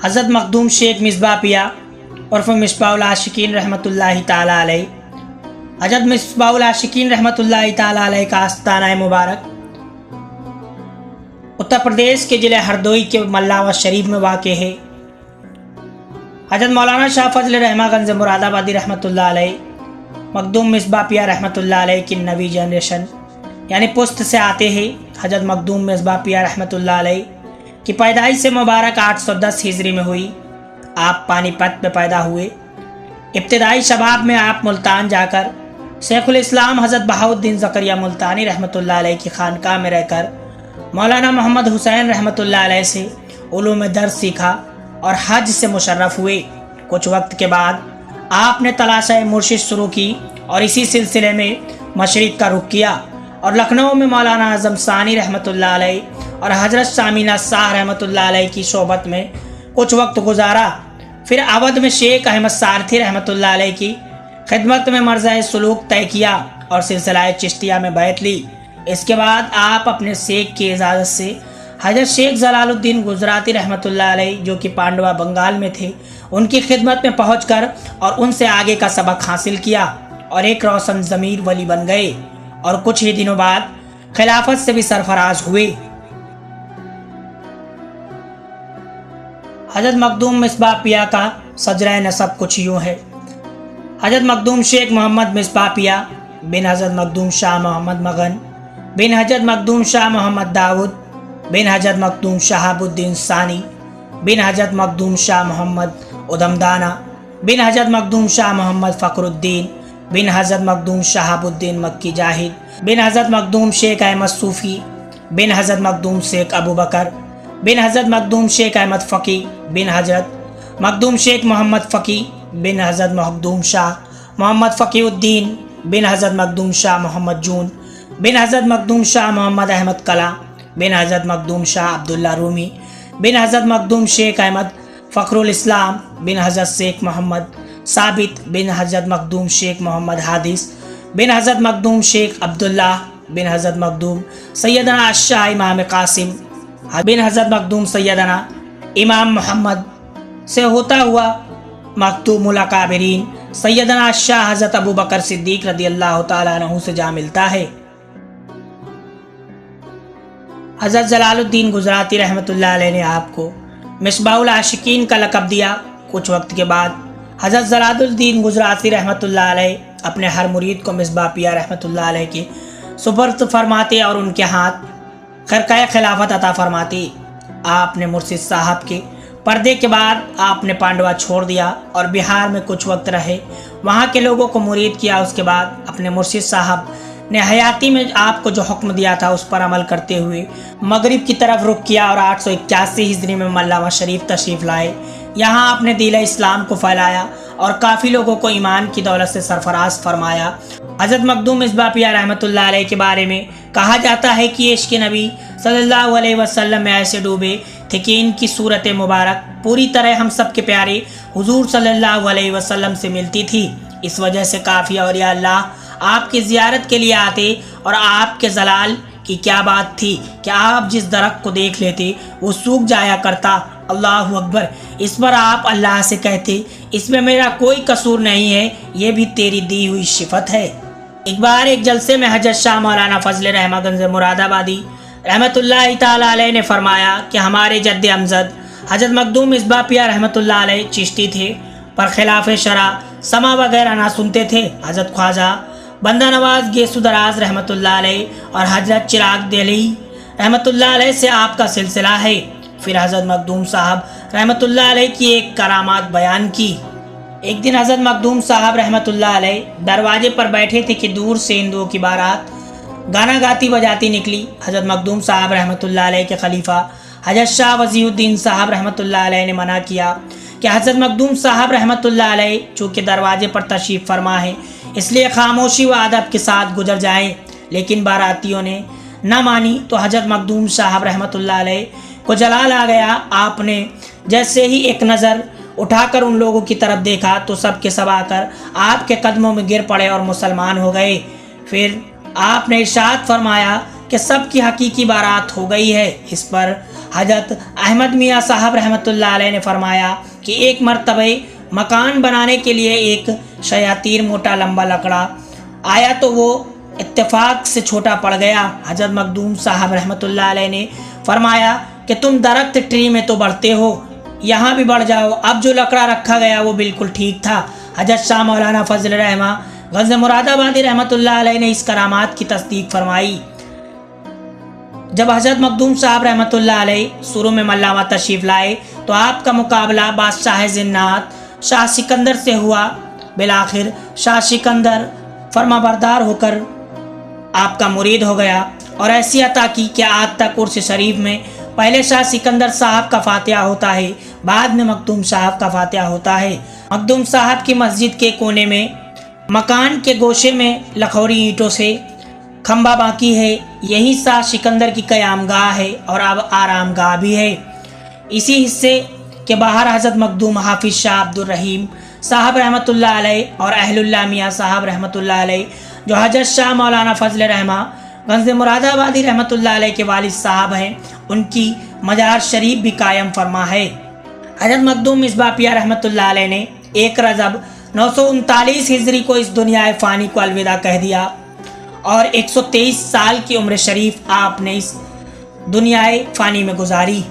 हज़रत मखदूम शेख मिसबा पिया उर्फ मिसबाहुल आशिकीन रहमतुल्लाहि ताला अलैह। हज़रत मिसबाहुल आशिकीन रहमतुल्लाहि ताला अलैह का आस्ताना मुबारक उत्तर प्रदेश के ज़िले हरदोई के मल्लावा शरीफ में वाक़े है। हज़रत मौलाना शाह फजल रहमागंज मुरादाबादी रहमतुल्लाह अलैह मखदूम मिसबा पिया रहमतुल्लाह अलैह की नवी जनरेशन यानी पुश्त से आते हैं। हज़रत मखदूम मिसबा पिया रहमतुल्लाह अलैह की पैदाइश से मुबारक 810 हिजरी में हुई। आप पानीपत में पैदा हुए। इब्तदाई शबाब में आप मुल्तान जाकर शेखुल इस्लाम हज़रत बहाउद्दीन ज़करिया मुल्तानी रहमतुल्लाह अलैह की खानकाह में रहकर मौलाना मोहम्मद हुसैन रहमतुल्लाह अलैह से उलूम दर्स सीखा और हज से मुशर्रफ हुए। कुछ वक्त के बाद आपने तलाशा मुर्शिद शुरू की और इसी सिलसिले में मशरिक़ का रुख किया और लखनऊ में मौलाना आज़म सानी रहमतुल्लाह अलैह और हज़रत शामीना शाह रहमतुल्लाह अलैह की सोबत में कुछ वक्त गुजारा। फिर अवध में शेख अहमद सारथी रहमतुल्लाह अलैह की खिदमत में मर्ज़ा सलूक तय किया और सिलसिला चिश्तिया में बैत ली। इसके बाद आप अपने शेख की इजाज़त से हज़रत शेख जलालुद्दीन गुजराती रहमतुल्लाह अलैह जो कि पांडवा बंगाल में थे उनकी खिदमत में पहुंचकर और उनसे आगे का सबक हासिल किया और एक रोशन ज़मीर वली बन गए और कुछ ही दिनों बाद खिलाफत से भी सरफराज हुए। हज़रत मखदूम मिसबा पिया का सजरा नसब कुछ यूँ है। हज़रत मखदूम शेख मोहम्मद मिसबा पिया बिन हज़रत मखदूम शाह मोहम्मद मगन बिन हज़रत मखदूम शाह मोहम्मद दाऊद बिन हज़रत मखदूम शहाबुद्दीन सानी बिन हज़रत मखदूम शाह मोहम्मद उदमदाना बिन हज़रत मखदूम शाह मोहम्मद फ़खरुद्दीन बिन हज़रत मखदूम शहाबुद्दीन मक्की जाहिद बिन हज़रत मखदूम शेख अहमद सूफ़ी बिन हज़रत मखदूम शेख अबू बकर बिन हज़रत मखदूम शेख अहमद फ़की बिन हज़रत मखदूम शेख मोहम्मद फ़की बिन हज़रत मखदूम शाह मोहम्मद फ़कीउद्दीन बिन हज़रत मखदूम शाह मोहम्मद जून बिन हज़रत मखदूम शाह मोहम्मद अहमद कला बिन हज़रत मखदूम शाह अब्दुल्ला रूमी बिन हज़रत मखदूम शेख अहमद फ़खरुल इस्लाम बिन हज़रत शेख मोहम्मद साबित बिन हज़रत मखदूम शेख मोहम्मद हादिस बिन हज़रत मखदूम शेख अब्दुल्ला बिन हज़रत मखदूम सैयदना शाह इमाम कासिम बिन हज़रत मखदूम सैयदना इमाम मोहम्मद से होता हुआ मखदूमुल अकाबिरीन सैयदना शाह हज़रत अबू बकर सिद्दीक़ रज़ियल्लाहु ताला अन्हु से जा मिलता है। हज़रत जलालुद्दीन गुजराती रहमतुल्लाह अलैह ने आपको मिसबाहुल आशिकीन का लक़ब दिया। कुछ वक्त के बाद हज़रत जलालुद्दीन गुजराती रहमतुल्लाह अलैह अपने हर मुरीद को मिसबा पिया रहमतुल्लाह अलैह के सुपुर्द फरमाते और उनके हाथ खरकाए खिलाफत अता फरमाते। आपने मुर्शिद साहब के पर्दे के बाद आपने पांडवा छोड़ दिया और बिहार में कुछ वक्त रहे, वहाँ के लोगों को मुरीद किया। उसके बाद अपने मुर्शिद साहब ने हयाती में आपको जो हुक्म दिया था उस पर अमल करते हुए मगरिब की तरफ रुख किया और 881 हिजरी में मल्लावा शरीफ तशरीफ़ लाए। यहाँ आपने दीन इस्लाम को फैलाया और काफ़ी लोगों को ईमान की दौलत से सरफराज फरमाया। हज़रत मखदूम मिसबा पिया रहमतुल्लाह अलैह के बारे में कहा जाता है कि इश्क़ नबी सल्लल्लाहु अलैहि वसल्लम में ऐसे डूबे थे कि इनकी सूरत मुबारक पूरी तरह हम सब के प्यारे हुजूर सल्लल्लाहु अलैहि वसल्लम से मिलती थी। इस वजह से काफ़ी औलिया अल्लाह आपकी ज़ियारत के लिए आते और आपके जलाल की क्या बात थी कि आप जिस दरख्त को देख लेते वो सूख जाया करता। अल्लाहु अकबर। इस पर आप अल्लाह से कहते इसमें मेरा कोई कसूर नहीं है, ये भी तेरी दी हुई सिफत है। एक बार एक जलसे में हज़रत शाह मौलाना फजल रहमागंज मुरादाबादी रहमतुल्लाहि ताला अलैह ने फरमाया कि हमारे जद्द अमजद हज़रत मखदूम मिसबा पिया रहमतुल्लाह अलैह चिश्ती थे पर खिलाफ शरा समा वगैरह ना सुनते थे। हज़रत ख्वाजा बंदा नवाज गेसुदराज रहमतुल्लाह अलैह और हज़रत चिराग दिल्ली रहमतुल्लाह अलैह से आपका सिलसिला है। फिर हज़रत मखदूम साहब रहमतुल्लाह अलैह की एक करामात बयान की। एक दिन हज़रत मखदूम साहब रहमतुल्लाह अलैह दरवाजे पर बैठे थे कि दूर से हिंदुओं की बारात गाना गाती बजाती निकली। हज़रत मखदूम साहब रहमतुल्लाह अलैह के खलीफा हज़रत शाह वज़ीउद्दीन साहब रहमतुल्लाह अलैह ने मना किया कि हज़रत मखदूम साहब रहमतुल्लाह अलैह चूँकि दरवाजे पर तशरीफ़ फरमा है इसलिए खामोशी व अदब के साथ गुजर जाएं। लेकिन बारातियों ने न मानी तो हज़रत मखदूम साहब रहमतुल्लाह अलैह को जलाल आ गया। आपने जैसे ही एक नज़र उठाकर उन लोगों की तरफ देखा तो सब के सब आकर आपके कदमों में गिर पड़े और मुसलमान हो गए। फिर आपने इरशाद फरमाया कि सबकी हकीकी बारात हो गई है। इस पर हजरत अहमद मियाँ साहब रहमतुल्लाह अलैह ने फरमाया कि एक मरतबे मकान बनाने के लिए एक शयातीर मोटा लंबा लकड़ा आया तो वो इत्तेफाक से छोटा पड़ गया। हजरत मखदूम साहब रहमतुल्लाह अलैह ने फरमाया कि तुम दरख्त ट्री में तो बढ़ते हो, यहाँ भी बढ़ जाओ। अब जो लकड़ा रखा गया वो बिल्कुल ठीक था। हजरत शाह मौलाना फजल रहमा गज़ मुरादाबादी रहमतुल्लाह अलैह ने इस करामात की तस्दीक फरमाई। जब हजरत मखदूम साहब रहमतुल्लाह अलैह शुरू में मल्लावा तशरीफ़ लाए तो आपका मुकाबला बादशाह जिन्नात शाह सिकंदर से हुआ। बिलाखिर शाह सिकंदर फरमाबरदार होकर आपका मुरीद हो गया और ऐसी अता की कि आज तक उर्स शरीफ में पहले शाह सिकंदर साहब का फातिहा होता है, बाद में मखदूम साहब का फातिहा होता है। मखदूम साहब की मस्जिद के कोने में मकान के गोशे में लखौरी ईंटों से खंबा बाकी है। यही शाह सिकंदर की क़यामगाह है और अब आरामगाह भी है। इसी हिस्से के बाहर हज़रत मखदूम हाफिज़ शाह अब्दुल रहीम साहब रहमतुल्लाह अलैह और अहलुल्लाह मियाँ साहब रहमतुल्लाह अलैह जो हजरत शाह मौलाना फजल रहमा गंज मुरादाबादी रहमतुल्लाह अलैह के वालिद साहब हैं, उनकी मजार शरीफ भी कायम फरमा है। हजरत मखदूम मिसबाह रहमतुल्लाह अलैह ने 1 रजब 939 हिजरी को इस दुनिया फ़ानी को अलविदा कह दिया और 123 साल की उम्र शरीफ आपने इस दुनिया फ़ानी में गुजारी।